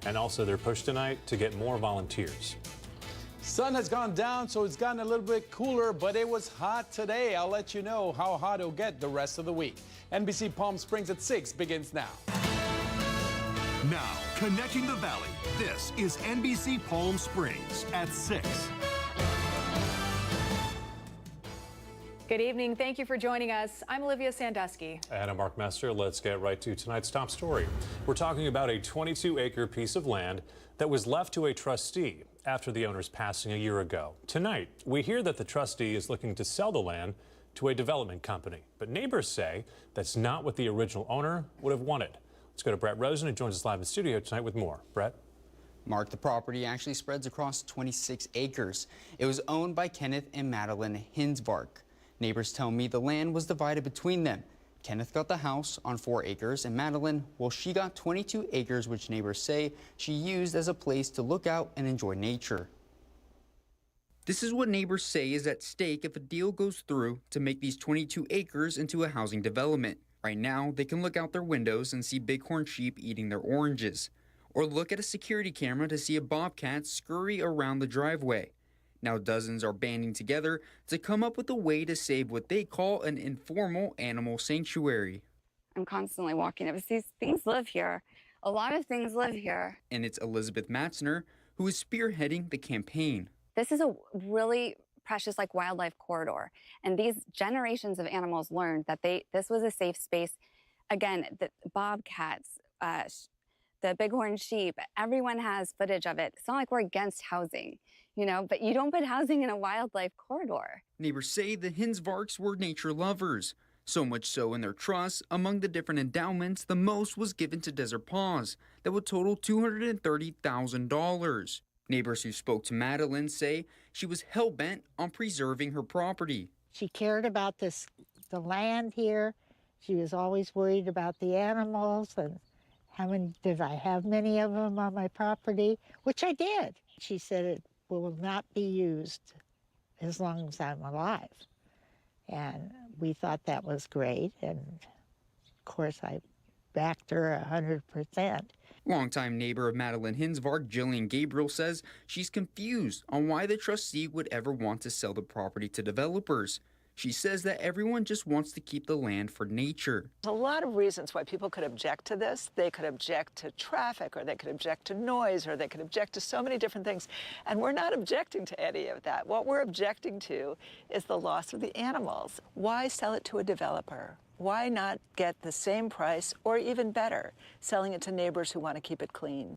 And also their push tonight to get more volunteers. Sun has gone down, so it's gotten a little bit cooler, but it was hot today. I'll let you know how hot it'll get the rest of the week. NBC Palm Springs at 6 begins now. Now, connecting the valley, this is NBC Palm Springs at 6. Good evening. Thank you for joining us. I'm Olivia Sandusky. And I'm Mark Messer. Let's get right to tonight's top story. We're talking about a 22-acre piece of land that was left to a trustee after the owner's passing a year ago. Tonight, we hear that the trustee is looking to sell the land to a development company. But neighbors say that's not what the original owner would have wanted. Let's go to Brett Rosen, who joins us live in studio tonight with more. Brett? Mark, the property actually spreads across 26 acres. It was owned by Kenneth and Madeline Hinsvark. Neighbors tell me the land was divided between them. Kenneth got the house on 4 acres, and Madeline, well, she got 22 acres, which neighbors say she used as a place to look out and enjoy nature. This is what neighbors say is at stake if a deal goes through to make these 22 acres into a housing development. Right now, they can look out their windows and see bighorn sheep eating their oranges, or look at a security camera to see a bobcat scurry around the driveway. Now dozens are banding together to come up with a way to save what they call an informal animal sanctuary. I'm constantly walking up. These things live here. A lot of things live here. And it's Elizabeth Matzner who is spearheading the campaign. This is a really precious wildlife corridor. And these generations of animals learned that this was a safe space. Again, the bobcats, the bighorn sheep, everyone has footage of it. It's not like we're against housing, but you don't put housing in a wildlife corridor. Neighbors say the Hinsvarks were nature lovers. So much so in their trust, among the different endowments, the most was given to Desert Paws that would total $230,000. Neighbors who spoke to Madeline say she was hell-bent on preserving her property. She cared about the land here. She was always worried about the animals and did I have many of them on my property, which I did. She said it will not be used as long as I'm alive. And we thought that was great. And of course, I backed her 100%. Longtime neighbor of Madeline Hinsvark, Jillian Gabriel, says she's confused on why the trustee would ever want to sell the property to developers. She says that everyone just wants to keep the land for nature. There's a lot of reasons why people could object to this. They could object to traffic, or they could object to noise, or they could object to so many different things. And we're not objecting to any of that. What we're objecting to is the loss of the animals. Why sell it to a developer? Why not get the same price, or even better, selling it to neighbors who want to keep it clean?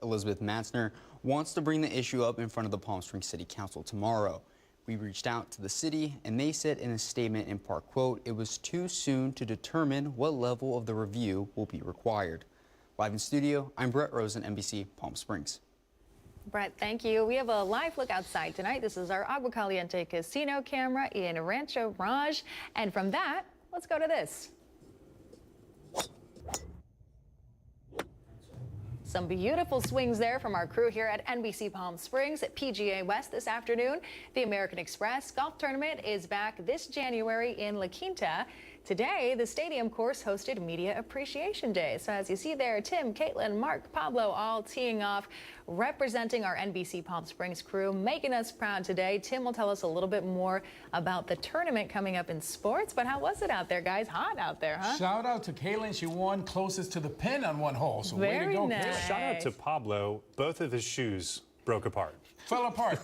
Elizabeth Matzner wants to bring the issue up in front of the Palm Springs City Council tomorrow. We reached out to the city, and they said in a statement in part, quote, it was too soon to determine what level of the review will be required. Live in studio, I'm Brett Rosen, NBC Palm Springs. Brett, thank you. We have a live look outside tonight. This is our Agua Caliente casino camera in Rancho Raj. And from that, let's go to this. Some beautiful swings there from our crew here at NBC Palm Springs at PGA West this afternoon. The American Express Golf Tournament is back this January in La Quinta. Today, the stadium course hosted Media Appreciation Day. So as you see there, Tim, Caitlin, Mark, Pablo all teeing off, representing our NBC Palm Springs crew, making us proud today. Tim will tell us a little bit more about the tournament coming up in sports. But how was it out there, guys? Hot out there, huh? Shout out to Caitlin. She won closest to the pin on one hole. So Very way to go, nice. Caitlin. Shout out to Pablo. Both of his shoes broke apart. Fell apart.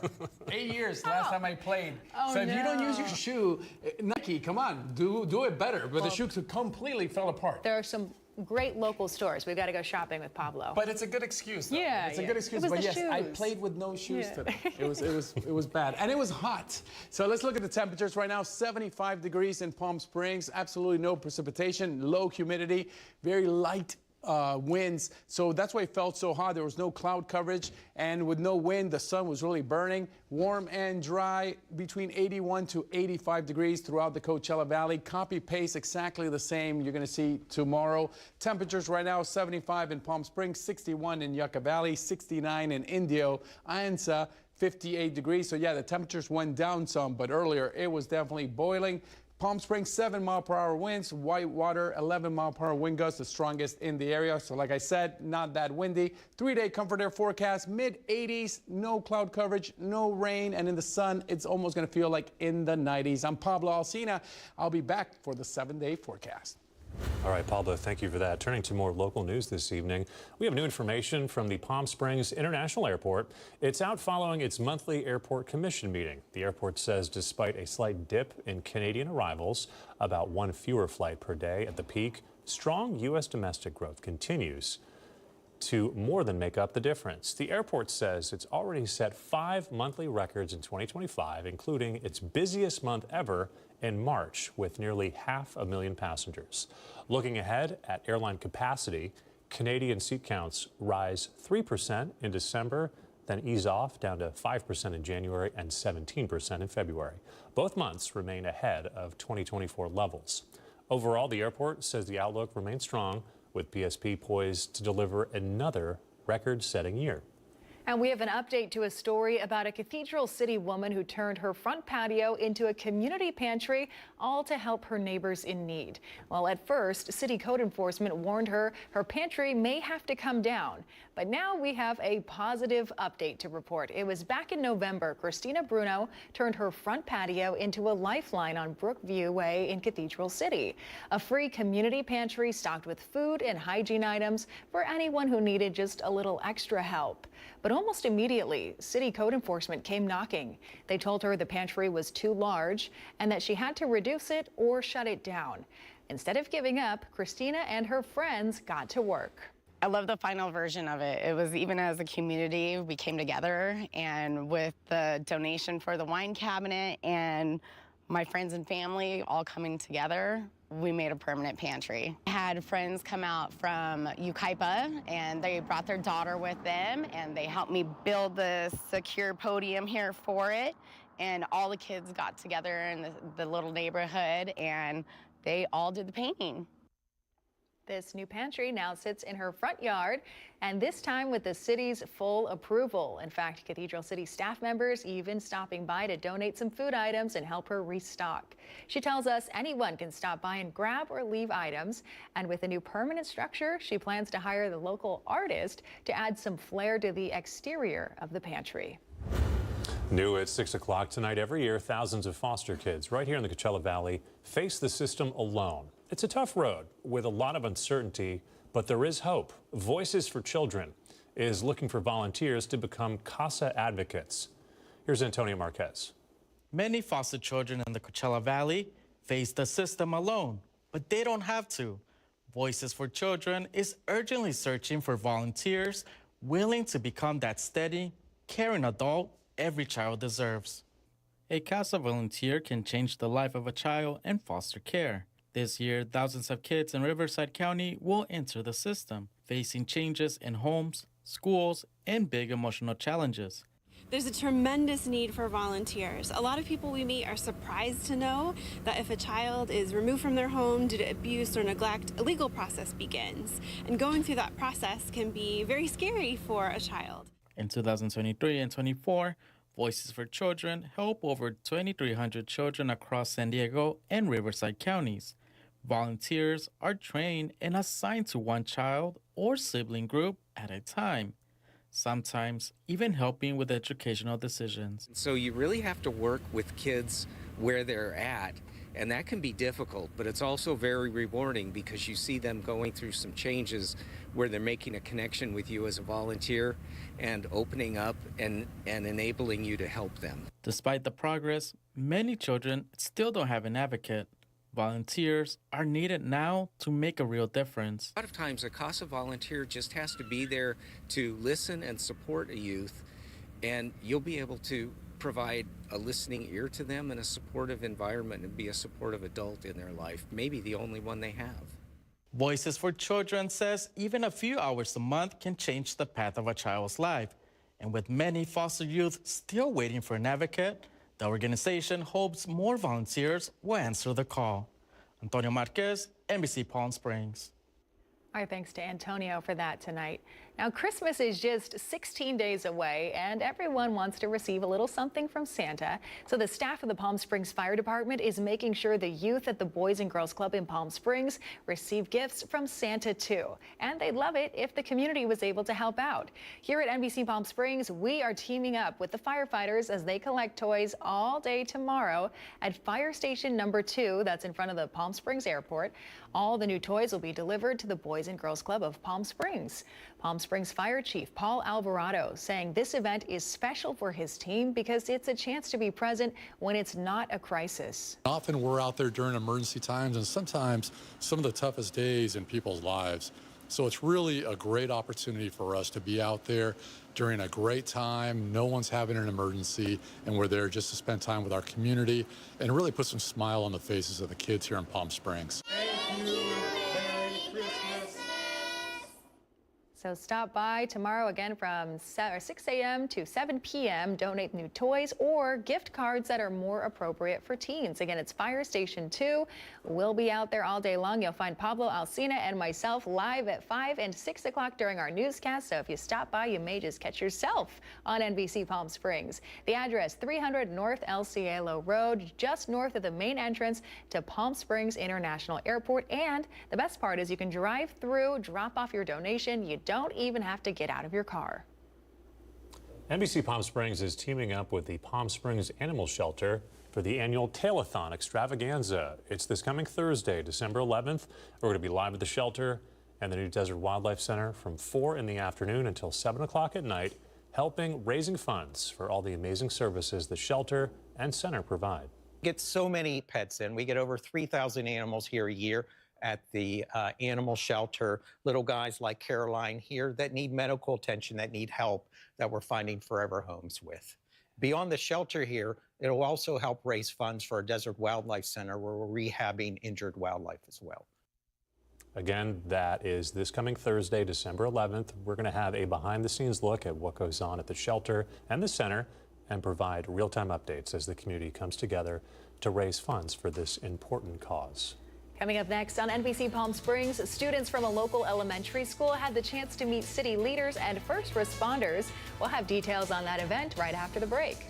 8 years last time I played. So if you don't use your shoe, Nike, come on, do it better. But the shoe completely fell apart. There are some great local stores. We've got to go shopping with Pablo. But it's a good excuse, though. Yeah, it's a good excuse. It was But the yes, I shoes. played with no shoes today. It was bad, and it was hot. So let's look at the temperatures right now. 75 degrees in Palm Springs. Absolutely no precipitation, low humidity, very light winds. So that's why it felt so hot. There was no cloud coverage, and with no wind, the sun was really burning. Warm and dry, between 81 to 85 degrees throughout the Coachella Valley. Copy paste exactly the same you're going to see tomorrow. Temperatures right now, 75 in Palm Springs, 61 in Yucca Valley, 69 in Indio, Anza, 58 degrees. So yeah, the temperatures went down some, but earlier it was definitely boiling. Palm Springs, 7-mile-per-hour winds. Whitewater, 11-mile-per-hour wind gusts, the strongest in the area. So like I said, not that windy. 3-day comfort air forecast, mid-80s, no cloud coverage, no rain, and in the sun, it's almost going to feel like in the 90s. I'm Pablo Alsina. I'll be back for the 7-day forecast. All right, Pablo, thank you for that. Turning to more local news this evening, we have new information from the Palm Springs International Airport. It's out following its monthly airport commission meeting. The airport says despite a slight dip in Canadian arrivals, about 1 fewer flight per day at the peak, strong U.S. domestic growth continues to more than make up the difference. The airport says it's already set 5 monthly records in 2025, including its busiest month ever in March, with nearly 500,000 passengers. Looking ahead at airline capacity, Canadian seat counts rise 3% in December, then ease off down to 5% in January and 17% in February. Both months remain ahead of 2024 levels. Overall, the airport says the outlook remains strong, with PSP poised to deliver another record-setting year. And we have an update to a story about a Cathedral City woman who turned her front patio into a community pantry, all to help her neighbors in need. Well, at first, city code enforcement warned her her pantry may have to come down. But now we have a positive update to report. It was back in November, Christina Bruno turned her front patio into a lifeline on Brookview Way in Cathedral City. A free community pantry stocked with food and hygiene items for anyone who needed just a little extra help. But almost immediately, city code enforcement came knocking. They told her the pantry was too large and that she had to reduce it or shut it down. Instead of giving up, Christina and her friends got to work. I love the final version of it. It was even as a community, we came together, and with the donation for the wine cabinet and my friends and family all coming together, we made a permanent pantry. I had friends come out from Yucaipa, and they brought their daughter with them, and they helped me build the secure podium here for it. And all the kids got together in the little neighborhood, and they all did the painting. This new pantry now sits in her front yard, and this time with the city's full approval. In fact, Cathedral City staff members even stopping by to donate some food items and help her restock. She tells us anyone can stop by and grab or leave items. And with a new permanent structure, she plans to hire the local artist to add some flair to the exterior of the pantry. New at 6 o'clock tonight, every year, thousands of foster kids right here in the Coachella Valley face the system alone. It's a tough road with a lot of uncertainty, but there is hope. Voices for Children is looking for volunteers to become CASA advocates. Here's Antonio Marquez. Many foster children in the Coachella Valley face the system alone, but they don't have to. Voices for Children is urgently searching for volunteers willing to become that steady, caring adult every child deserves. A CASA volunteer can change the life of a child in foster care. This year, thousands of kids in Riverside County will enter the system, facing changes in homes, schools, and big emotional challenges. There's a tremendous need for volunteers. A lot of people we meet are surprised to know that if a child is removed from their home due to abuse or neglect, a legal process begins. And going through that process can be very scary for a child. In 2023 and 24, Voices for Children help over 2,300 children across San Diego and Riverside counties. Volunteers are trained and assigned to one child or sibling group at a time, sometimes even helping with educational decisions. So you really have to work with kids where they're at, and that can be difficult, but it's also very rewarding because you see them going through some changes where they're making a connection with you as a volunteer and opening up and enabling you to help them. Despite the progress, many children still don't have an advocate. Volunteers are needed now to make a real difference. A lot of times a CASA volunteer just has to be there to listen and support a youth, and you'll be able to provide a listening ear to them and a supportive environment and be a supportive adult in their life, maybe the only one they have. Voices for Children says even a few hours a month can change the path of a child's life. And with many foster youth still waiting for an advocate, the organization hopes more volunteers will answer the call. Antonio Marquez, NBC Palm Springs. Our thanks to Antonio for that tonight. Now, Christmas is just 16 days away, and everyone wants to receive a little something from Santa. So the staff of the Palm Springs Fire Department is making sure the youth at the Boys and Girls Club in Palm Springs receive gifts from Santa too. And they'd love it if the community was able to help out. Here at NBC Palm Springs, we are teaming up with the firefighters as they collect toys all day tomorrow at Fire Station number 2, that's in front of the Palm Springs Airport. All the new toys will be delivered to the Boys and Girls Club of Palm Springs. Palm Springs Fire Chief Paul Alvarado saying this event is special for his team because it's a chance to be present when it's not a crisis. Often we're out there during emergency times and sometimes some of the toughest days in people's lives. So it's really a great opportunity for us to be out there during a great time. No one's having an emergency, and we're there just to spend time with our community and really put some smile on the faces of the kids here in Palm Springs. Thank you. So stop by tomorrow again from 6 a.m. to 7 p.m. Donate new toys or gift cards that are more appropriate for teens. Again, it's Fire Station 2. We'll be out there all day long. You'll find Pablo, Alcina, and myself live at 5 and 6 o'clock during our newscast. So if you stop by, you may just catch yourself on NBC Palm Springs. The address, 300 North El Cielo Road, just north of the main entrance to Palm Springs International Airport. And the best part is you can drive through, drop off your donation. You don't even have to get out of your car. NBC Palm Springs is teaming up with the Palm Springs Animal Shelter for the annual Tailathon extravaganza. It's this coming Thursday, December 11th. We're going to be live at the shelter and the new Desert Wildlife Center from 4 in the afternoon until 7 o'clock at night, raising funds for all the amazing services the shelter and center provide. We get so many pets in. We get over 3,000 animals here a year at the animal shelter, little guys like Caroline here that need medical attention, that need help, that we're finding forever homes with. Beyond the shelter here, it'll also help raise funds for our Desert Wildlife Center where we're rehabbing injured wildlife as well. Again, that is this coming Thursday, December 11th. We're going to have a behind-the-scenes look at what goes on at the shelter and the center and provide real-time updates as the community comes together to raise funds for this important cause. Coming up next on NBC Palm Springs, students from a local elementary school had the chance to meet city leaders and first responders. We'll have details on that event right after the break.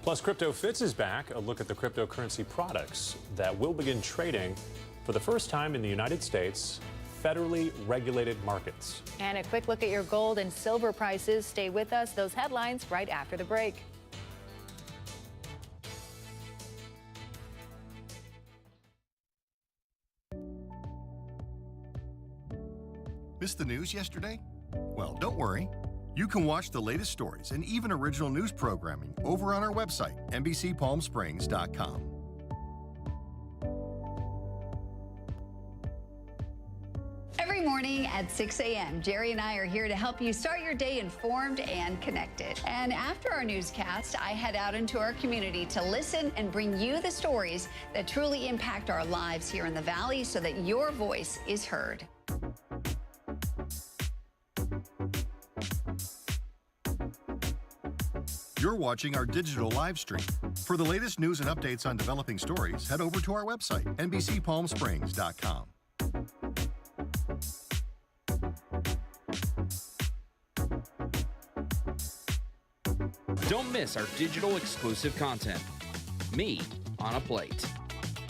Plus, Crypto Fits is back. A look at the cryptocurrency products that will begin trading for the first time in the United States, federally regulated markets. And a quick look at your gold and silver prices. Stay with us. Those headlines right after the break. Missed the news yesterday? Well, don't worry. You can watch the latest stories and even original news programming over on our website, NBCPalmSprings.com. Every morning at 6 a.m., Jerry and I are here to help you start your day informed and connected. And after our newscast, I head out into our community to listen and bring you the stories that truly impact our lives here in the Valley so that your voice is heard. You're watching our digital live stream. For the latest news and updates on developing stories, head over to our website, NBCPalmSprings.com. Don't miss our digital exclusive content. Me on a Plate,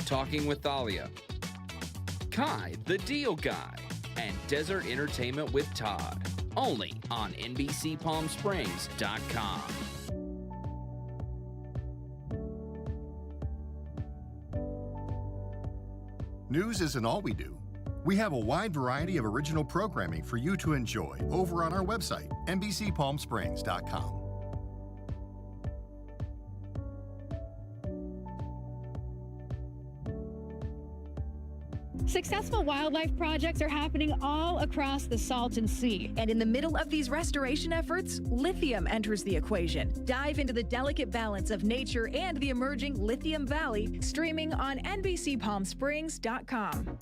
Talking with Thalia, Kai the Deal Guy, and Desert Entertainment with Todd. Only on NBCPalmSprings.com. News isn't all we do. We have a wide variety of original programming for you to enjoy over on our website, NBCPalmSprings.com. Successful wildlife projects are happening all across the Salton Sea. And in the middle of these restoration efforts, lithium enters the equation. Dive into the delicate balance of nature and the emerging Lithium Valley, streaming on NBCPalmSprings.com.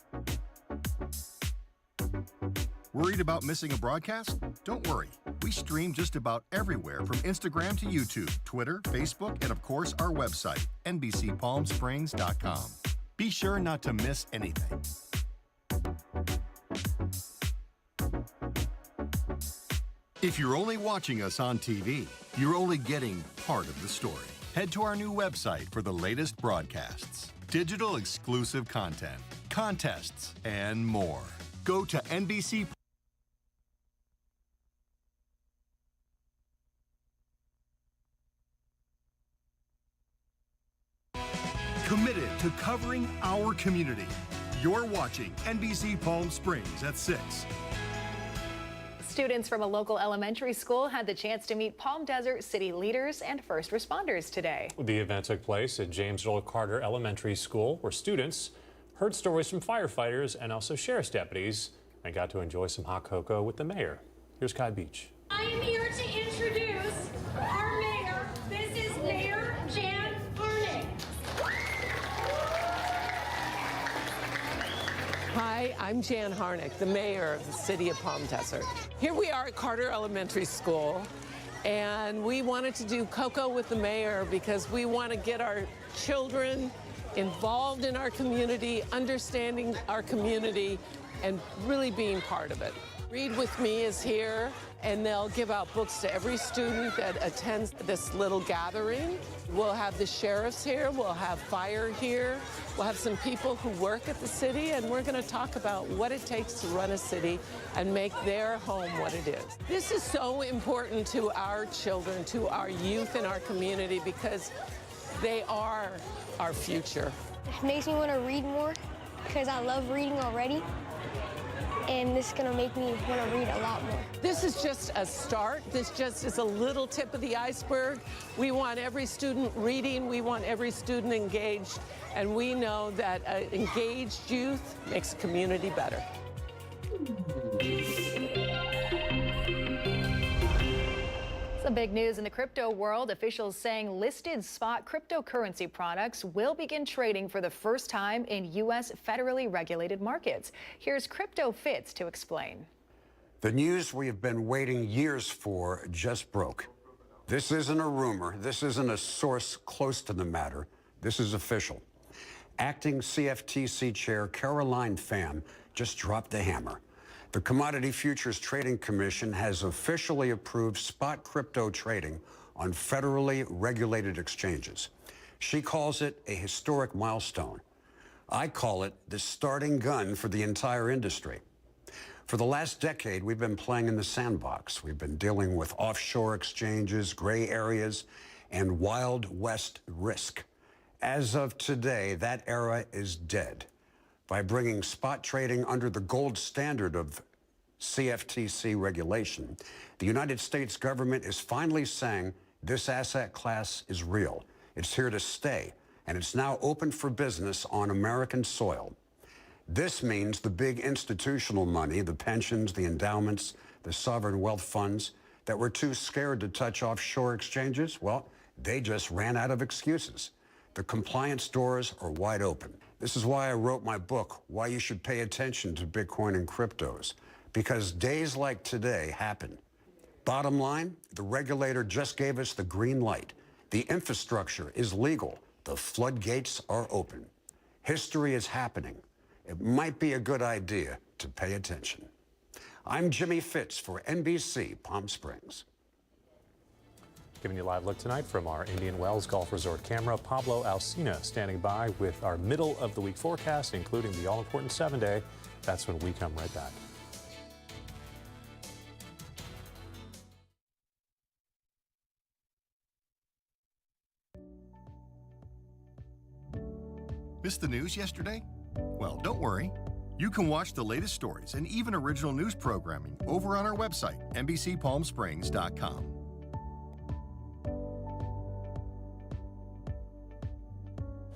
Worried about missing a broadcast? Don't worry. We stream just about everywhere from Instagram to YouTube, Twitter, Facebook, and of course our website, NBCPalmSprings.com. Be sure not to miss anything. If you're only watching us on TV, you're only getting part of the story. Head to our new website for the latest broadcasts, digital exclusive content, contests, and more. Go to NBC. Committed to covering our community. You're watching NBC Palm Springs at 6. Students from a local elementary school had the chance to meet Palm Desert city leaders and first responders today. The event took place at James Earl Carter Elementary School, where students heard stories from firefighters and also sheriff's deputies and got to enjoy some hot cocoa with the mayor. Here's Kai Beach. I am here to introduce our mayor. This is Mayor Jan Harnick. Hi, I'm Jan Harnick, the mayor of the city of Palm Desert. Here we are at Carter Elementary School, and we wanted to do Cocoa with the mayor because we want to get our children involved in our community, understanding our community, and really being part of it. Read With Me is here, and they'll give out books to every student that attends this little gathering. We'll have the sheriffs here, we'll have fire here, we'll have some people who work at the city, and we're going to talk about what it takes to run a city and make their home what it is. This is so important to our children, to our youth in our community, because they are our future. It makes me want to read more because I love reading already. And this is going to make me want to read a lot more. This is just a start. This just is a little tip of the iceberg. We want every student reading. We want every student engaged. And we know that engaged youth makes a community better. Some big news in the crypto world. Officials saying listed spot cryptocurrency products will begin trading for the first time in U.S. federally regulated markets. Here's Crypto Fitz to explain. The news we have been waiting years for just broke. This isn't a rumor. This isn't a source close to the matter. This is official. Acting CFTC Chair Caroline Pham just dropped the hammer. The Commodity Futures Trading Commission has officially approved spot crypto trading on federally regulated exchanges. She calls it a historic milestone. I call it the starting gun for the entire industry. For the last decade, we've been playing in the sandbox. We've been dealing with offshore exchanges, gray areas, and Wild West risk. As of today, that era is dead. By bringing spot trading under the gold standard of CFTC regulation, the United States government is finally saying this asset class is real. It's here to stay, and it's now open for business on American soil. This means the big institutional money, the pensions, the endowments, the sovereign wealth funds that were too scared to touch offshore exchanges, well, they just ran out of excuses. The compliance doors are wide open. This is why I wrote my book, Why You Should Pay Attention to Bitcoin and Cryptos, because days like today happen. Bottom line, the regulator just gave us the green light. The infrastructure is legal. The floodgates are open. History is happening. It might be a good idea to pay attention. I'm Jimmy Fitz for NBC Palm Springs. Giving you a live look tonight from our Indian Wells Golf Resort camera. Pablo Alsina standing by with our middle of the week forecast, including the all-important 7-day. That's when we come right back. Missed the news yesterday? Well, don't worry. You can watch the latest stories and even original news programming over on our website, NBCPalmSprings.com.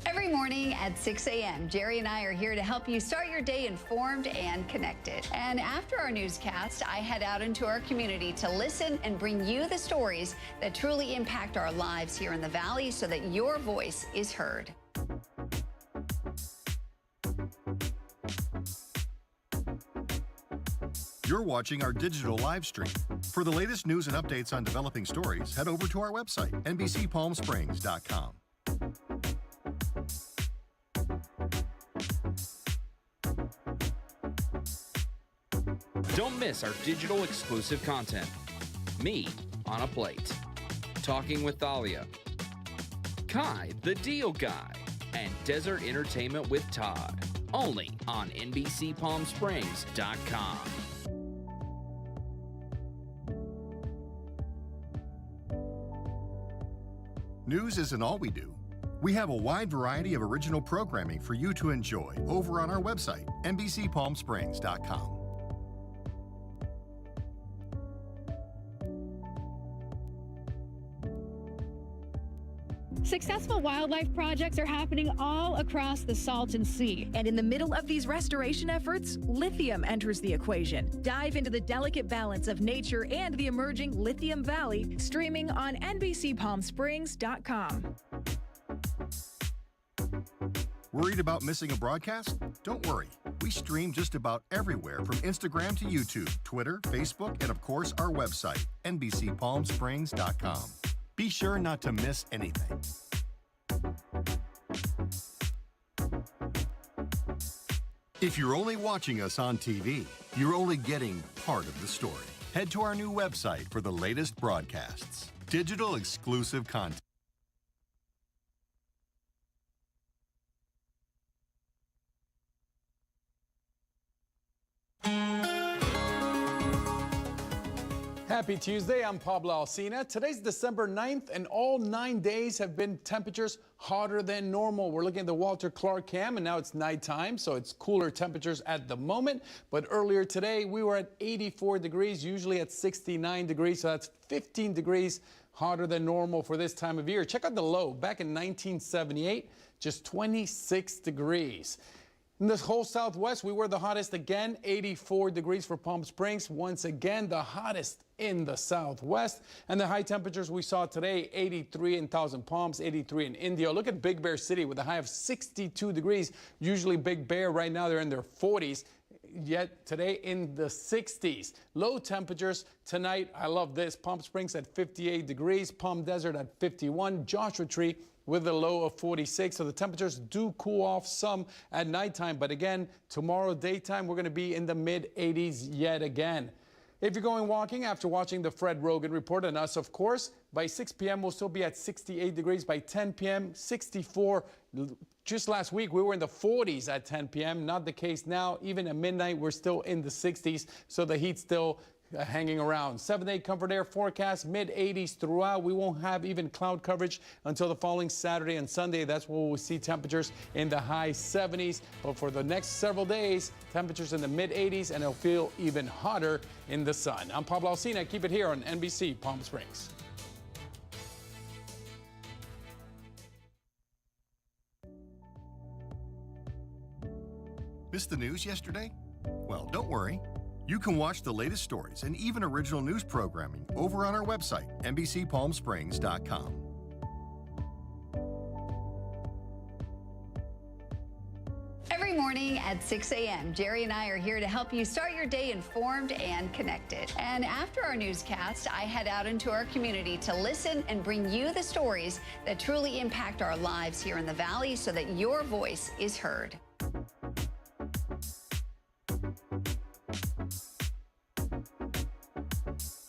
Every morning at 6 a.m., Jerry and I are here to help you start your day informed and connected. And after our newscast, I head out into our community to listen and bring you the stories that truly impact our lives here in the Valley so that your voice is heard. You're watching our digital live stream. For the latest news and updates on developing stories, head over to our website, NBCPalmSprings.com. Don't miss our digital exclusive content. Me on a Plate, Talking with Thalia, Kai the Deal Guy, and Desert Entertainment with Todd. Only on NBCPalmSprings.com. News isn't all we do. We have a wide variety of original programming for you to enjoy over on our website, NBCPalmSprings.com. Successful wildlife projects are happening all across the Salton Sea. And in the middle of these restoration efforts, lithium enters the equation. Dive into the delicate balance of nature and the emerging Lithium Valley, streaming on NBCPalmSprings.com. Worried about missing a broadcast? Don't worry. We stream just about everywhere from Instagram to YouTube, Twitter, Facebook, and of course our website, NBCPalmSprings.com. Be sure not to miss anything. If you're only watching us on TV, you're only getting part of the story. Head to our new website for the latest broadcasts. Digital exclusive content. Happy Tuesday, I'm Pablo Alsina. Today's December 9th, and all 9 days have been temperatures hotter than normal. We're looking at the Walter Clark cam, and now it's nighttime, so it's cooler temperatures at the moment. But earlier today, we were at 84 degrees, usually at 69 degrees, so that's 15 degrees hotter than normal for this time of year. Check out the low. Back in 1978, just 26 degrees. In this whole Southwest, we were the hottest again, 84 degrees for Palm Springs. Once again, the hottest in the Southwest. And the high temperatures we saw today, 83 in Thousand Palms, 83 in Indio. Look at Big Bear City with a high of 62 degrees. Usually Big Bear, right now they're in their 40s. Yet today in the 60s. Low temperatures tonight, I love this. Palm Springs at 58 degrees, Palm Desert at 51, Joshua Tree with a low of 46. So the temperatures do cool off some at nighttime. But again, tomorrow daytime, we're going to be in the mid-80s yet again. If you're going walking after watching the Fred Rogan Report and us, of course, by 6 p.m. we'll still be at 68 degrees. By 10 p.m., 64. Just last week, we were in the 40s at 10 p.m. Not the case now. Even at midnight, we're still in the 60s. So the heat's still hanging around. 7-day comfort air forecast, mid-80s throughout. We won't have even cloud coverage until the following Saturday and Sunday. That's where we'll see temperatures in the high 70s. But for the next several days, temperatures in the mid-80s, and it'll feel even hotter in the sun. I'm Pablo Alsina. Keep it here on NBC Palm Springs. Missed the news yesterday? Well, don't worry. You can watch the latest stories and even original news programming over on our website, NBCPalmSprings.com. Every morning at 6 a.m., Jerry and I are here to help you start your day informed and connected. And after our newscast, I head out into our community to listen and bring you the stories that truly impact our lives here in the Valley so that your voice is heard.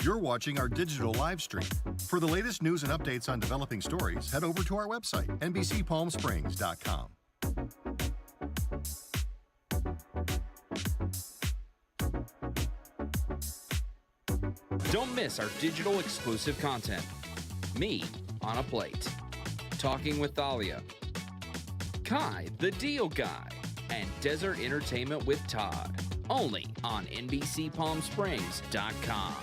You're watching our digital live stream. For the latest news and updates on developing stories, head over to our website, NBCPalmSprings.com. Don't miss our digital exclusive content. Me on a Plate, Talking with Thalia, Kai the Deal Guy, and Desert Entertainment with Todd. Only on NBCPalmSprings.com.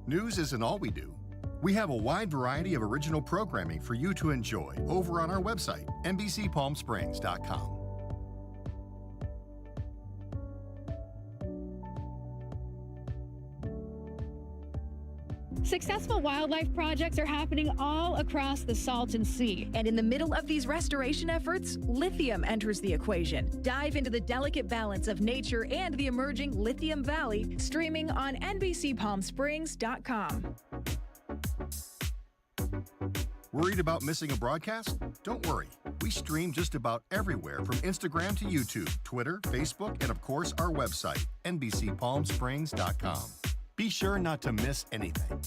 News isn't all we do. We have a wide variety of original programming for you to enjoy over on our website, NBCPalmSprings.com. Successful wildlife projects are happening all across the Salton Sea. And in the middle of these restoration efforts, lithium enters the equation. Dive into the delicate balance of nature and the emerging Lithium Valley, streaming on NBCPalmSprings.com. Worried about missing a broadcast? Don't worry. We stream just about everywhere from Instagram to YouTube, Twitter, Facebook, and of course our website, NBCPalmSprings.com. Be sure not to miss anything.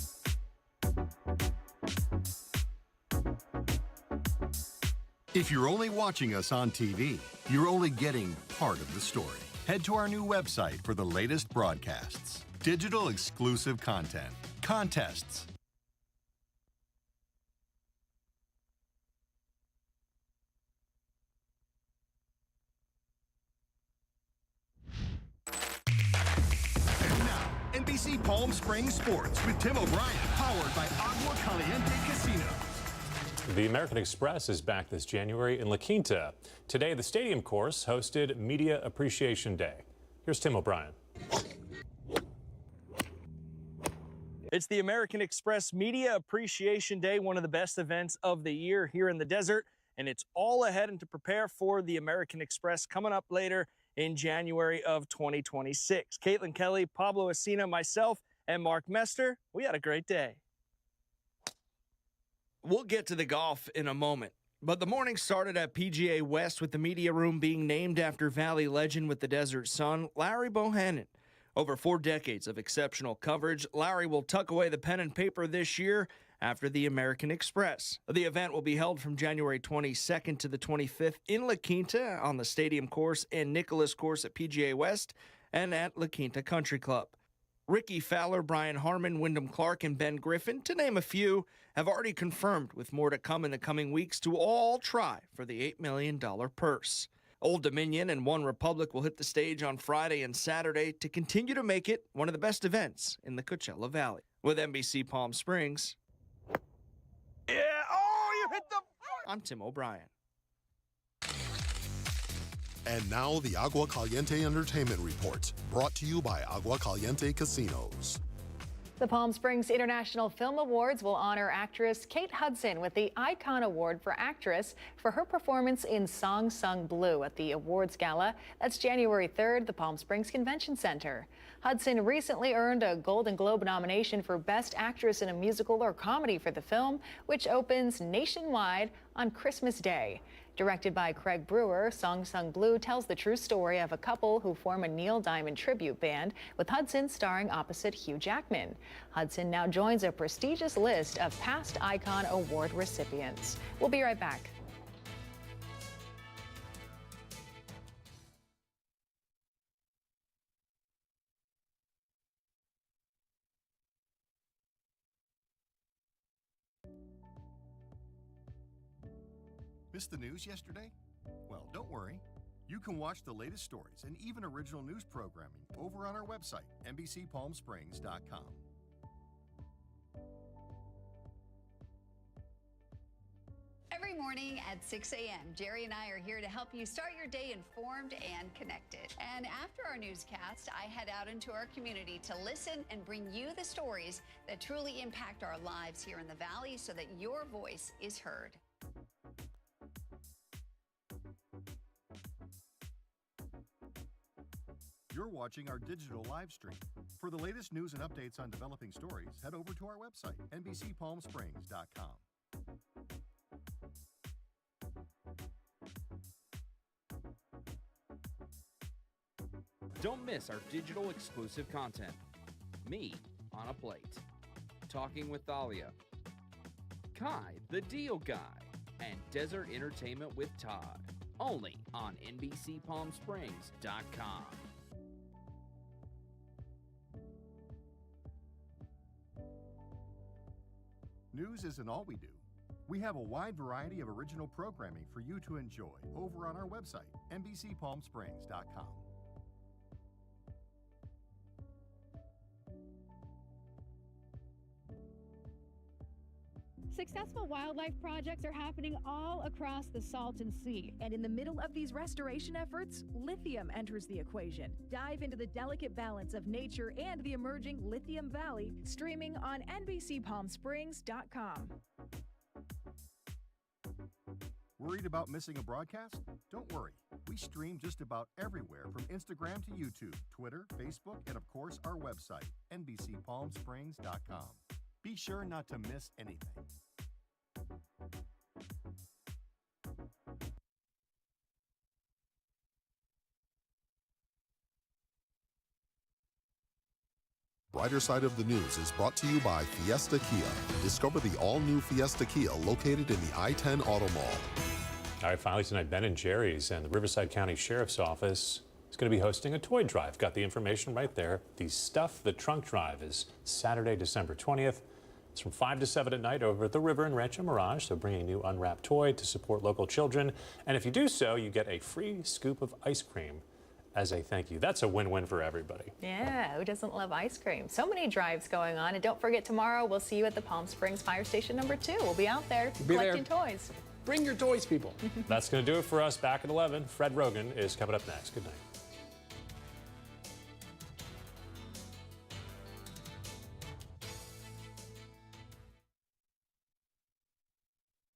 If you're only watching us on TV, you're only getting part of the story. Head to our new website for the latest broadcasts, digital exclusive content, contests, NBC Palm Springs Sports with Tim O'Brien, powered by Agua Caliente Casino. The American Express is back this January in La Quinta. Today, the stadium course hosted Media Appreciation Day. Here's Tim O'Brien. It's the American Express Media Appreciation Day, one of the best events of the year here in the desert, and it's all ahead and to prepare for the American Express coming up later in January of 2026. Caitlin Kelly, Pablo Esina, myself, and Mark Mester, we had a great day. We'll get to the golf in a moment, but the morning started at PGA West with the media room being named after Valley legend with the Desert Sun, Larry Bohannon. Over 4 decades of exceptional coverage, Larry will tuck away the pen and paper this year after the American Express. The event will be held from January 22nd to the 25th in La Quinta on the Stadium Course and Nicholas Course at PGA West and at La Quinta Country Club. Ricky Fowler, Brian Harmon, Wyndham Clark, and Ben Griffin, to name a few, have already confirmed, with more to come in the coming weeks, to all try for the $8 million purse. Old Dominion and One Republic will hit the stage on Friday and Saturday to continue to make it one of the best events in the Coachella Valley. With NBC Palm Springs, I'm Tim O'Brien. And now the Agua Caliente Entertainment Report, brought to you by Agua Caliente Casinos. The Palm Springs International Film Awards will honor actress Kate Hudson with the Icon Award for Actress for her performance in Song Sung Blue at the awards gala. That's January 3rd, the Palm Springs Convention Center. Hudson recently earned a Golden Globe nomination for Best Actress in a Musical or Comedy for the film, which opens nationwide on Christmas Day. Directed by Craig Brewer, Song Sung Blue tells the true story of a couple who form a Neil Diamond tribute band, with Hudson starring opposite Hugh Jackman. Hudson now joins a prestigious list of past Icon Award recipients. We'll be right back. Missed the news yesterday? Well, don't worry. You can watch the latest stories and even original news programming over on our website, NBCPalmSprings.com. Every morning at 6 a.m., Jerry and I are here to help you start your day informed and connected. And after our newscast, I head out into our community to listen and bring you the stories that truly impact our lives here in the Valley so that your voice is heard. You're watching our digital live stream. For the latest news and updates on developing stories, head over to our website, NBCPalmSprings.com. Don't miss our digital exclusive content. Me on a Plate, Talking with Thalia, Kai the Deal Guy, and Desert Entertainment with Todd. Only on NBCPalmSprings.com. News isn't all we do. We have a wide variety of original programming for you to enjoy over on our website, NBCPalmSprings.com. Successful wildlife projects are happening all across the Salton Sea. And in the middle of these restoration efforts, lithium enters the equation. Dive into the delicate balance of nature and the emerging Lithium Valley, streaming on NBCPalmSprings.com. Worried about missing a broadcast? Don't worry. We stream just about everywhere from Instagram to YouTube, Twitter, Facebook, and of course our website, NBCPalmSprings.com. Be sure not to miss anything. Brighter Side of the News is brought to you by Fiesta Kia. Discover the all-new Fiesta Kia located in the I-10 Auto Mall. All right, finally tonight, Ben & Jerry's and the Riverside County Sheriff's Office is going to be hosting a toy drive. Got the information right there. The Stuff the Trunk Drive is Saturday, December 20th. It's from 5 to 7 at night over at the river in Rancho Mirage. So bring a new unwrapped toy to support local children. And if you do so, you get a free scoop of ice cream as a thank you. That's a win-win for everybody. Yeah, who doesn't love ice cream? So many drives going on. And don't forget, tomorrow we'll see you at the Palm Springs Fire Station number 2. We'll be out there collecting toys. Bring your toys, people. That's going to do it for us. Back at 11, Fred Rogan is coming up next. Good night.